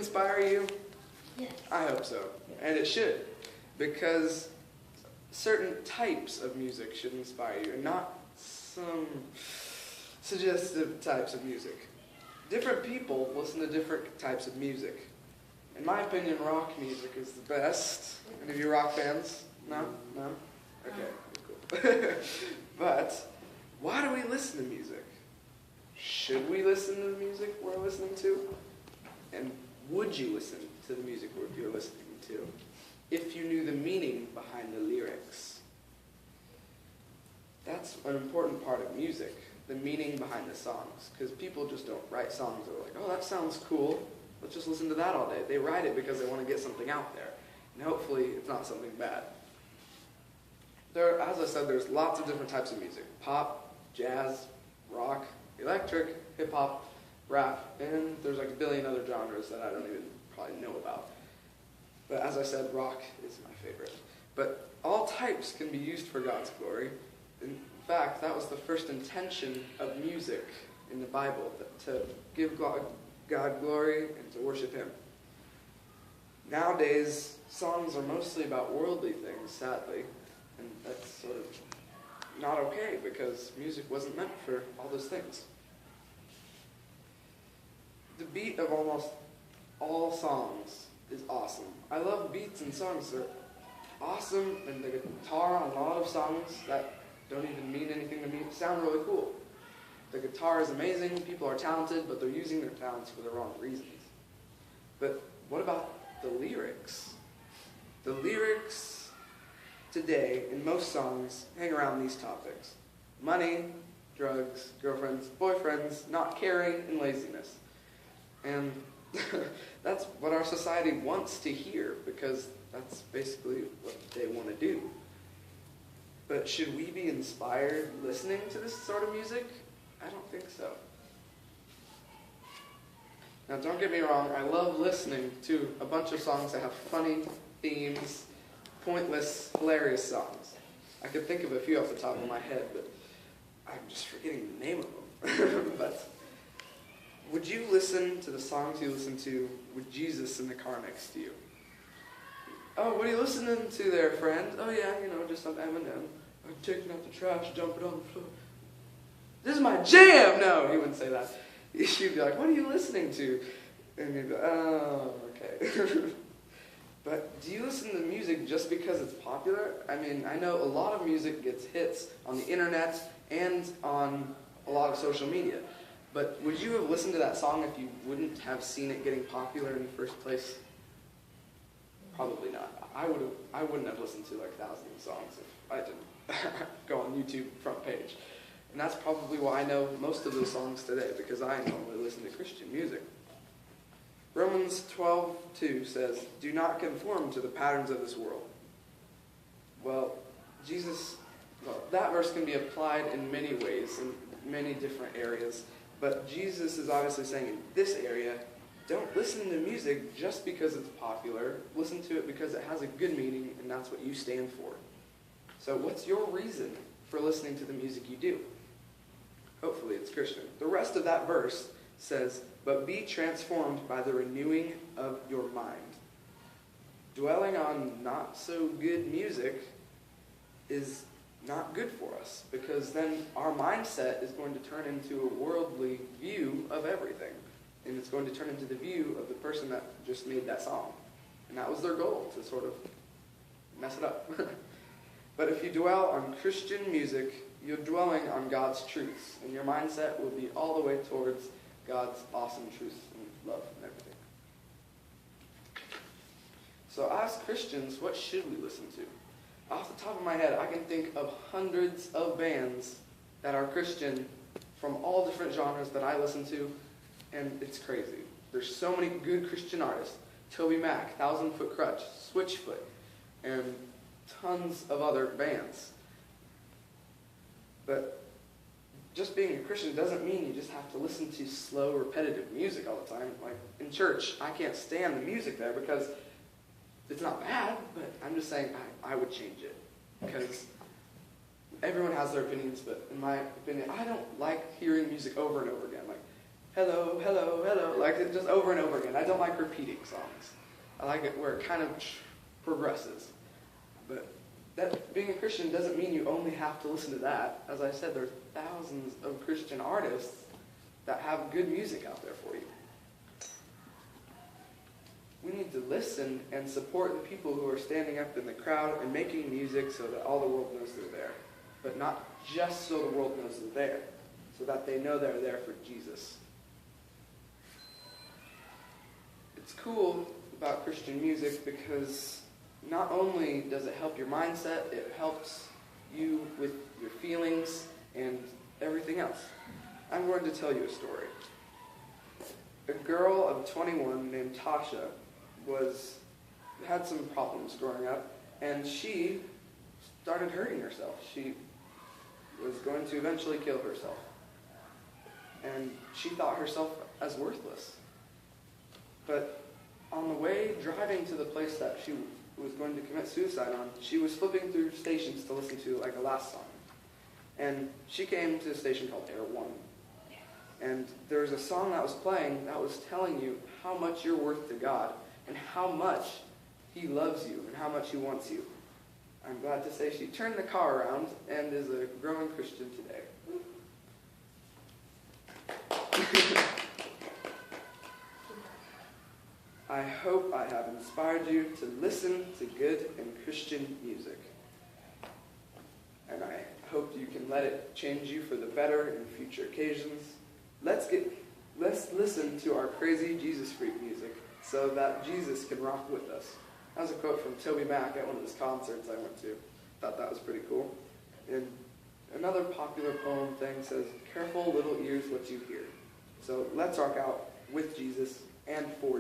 inspire you? Yes. I hope so. And it should. Because certain types of music should inspire you, and not some suggestive types of music. Different people listen to different types of music. In my opinion, rock music is the best. Any of you rock fans? No? No? Okay, cool. But why do we listen to music? Should we listen to the music we're listening to? And would you listen to the music you're listening to if you knew the meaning behind the lyrics? That's an important part of music, the meaning behind the songs. Because people just don't write songs that are like, oh, that sounds cool. Let's just listen to that all day. They write it because they want to get something out there. And hopefully it's not something bad. As I said, there's lots of different types of music. Pop, jazz, rock, electric, hip-hop, rap, and there's like a billion other genres that I don't even probably know about. But as I said, rock is my favorite. But all types can be used for God's glory. In fact, that was the first intention of music in the Bible, to give God glory and to worship Him. Nowadays, songs are mostly about worldly things, sadly, and that's sort of not okay because music wasn't meant for all those things. The beat of almost all songs is awesome. I love beats and songs. They're awesome, and the guitar on a lot of songs that don't even mean anything to me sound really cool. The guitar is amazing, people are talented, but they're using their talents for the wrong reasons. But what about the lyrics? The lyrics today in most songs hang around these topics: money, drugs, girlfriends, boyfriends, not caring, and laziness. And that's what our society wants to hear, because that's basically what they want to do. But should we be inspired listening to this sort of music? I don't think so. Now, don't get me wrong, I love listening to a bunch of songs that have funny themes, pointless, hilarious songs. I could think of a few off the top of my head, but I'm just forgetting the name of them. But would you listen to the songs you listen to with Jesus in the car next to you? Oh, what are you listening to there, friend? Oh yeah, just some Eminem. I'm taking out the trash, jumping on the floor. This is my jam! No, he wouldn't say that. She'd be like, what are you listening to? And you'd be like, oh, okay. But do you listen to music just because it's popular? I mean, I know a lot of music gets hits on the internet and on a lot of social media. But would you have listened to that song if you wouldn't have seen it getting popular in the first place? Probably not. I wouldn't have listened to like thousands of songs if I didn't go on YouTube front page. And that's probably why I know most of those songs today, because I normally listen to Christian music. Romans 12:2 says, "Do not conform to the patterns of this world." Well, that verse can be applied in many ways, in many different areas. But Jesus is obviously saying in this area, don't listen to music just because it's popular. Listen to it because it has a good meaning, and that's what you stand for. So what's your reason for listening to the music you do? Hopefully it's Christian. The rest of that verse says, "But be transformed by the renewing of your mind." Dwelling on not so good music is not good for us, because then our mindset is going to turn into a worldly view of everything. And it's going to turn into the view of the person that just made that song. And that was their goal, to sort of mess it up. But if you dwell on Christian music, you're dwelling on God's truths, and your mindset will be all the way towards God's awesome truths and love and everything. So as Christians, what should we listen to? Off the top of my head, I can think of hundreds of bands that are Christian from all different genres that I listen to, and it's crazy. There's so many good Christian artists. Toby Mac, 1,000 Foot Crutch, Switchfoot, and tons of other bands. But just being a Christian doesn't mean you just have to listen to slow, repetitive music all the time. Like in church, I can't stand the music there because it's not bad, but I'm just saying I would change it. Because everyone has their opinions, but in my opinion, I don't like hearing music over and over again. Like, hello, hello, hello, like it just over and over again. I don't like repeating songs. I like it where it kind of progresses. But that being a Christian doesn't mean you only have to listen to that. As I said, there's thousands of Christian artists that have good music out there for you. We need to listen and support the people who are standing up in the crowd and making music so that all the world knows they're there. But not just so the world knows they're there, so that they know they're there for Jesus. It's cool about Christian music because not only does it help your mindset, it helps you with your feelings and everything else. I'm going to tell you a story. A girl of 21 named Tasha had some problems growing up, and she started hurting herself. She was going to eventually kill herself. And she thought herself as worthless. But on the way driving to the place that she was going to commit suicide on, she was flipping through stations to listen to like a last song. And she came to a station called Air One. And there was a song that was playing that was telling you how much you're worth to God and how much He loves you and how much He wants you. I'm glad to say she turned the car around and is a growing Christian today. I hope I have inspired you to listen to good and Christian music. And I hope you can let it change you for the better in future occasions. Let's listen to our crazy Jesus freak music so that Jesus can rock with us. That was a quote from Toby Mac at one of his concerts I went to. Thought that was pretty cool. And another popular poem thing says, "Careful little ears what you hear." So let's rock out with Jesus and for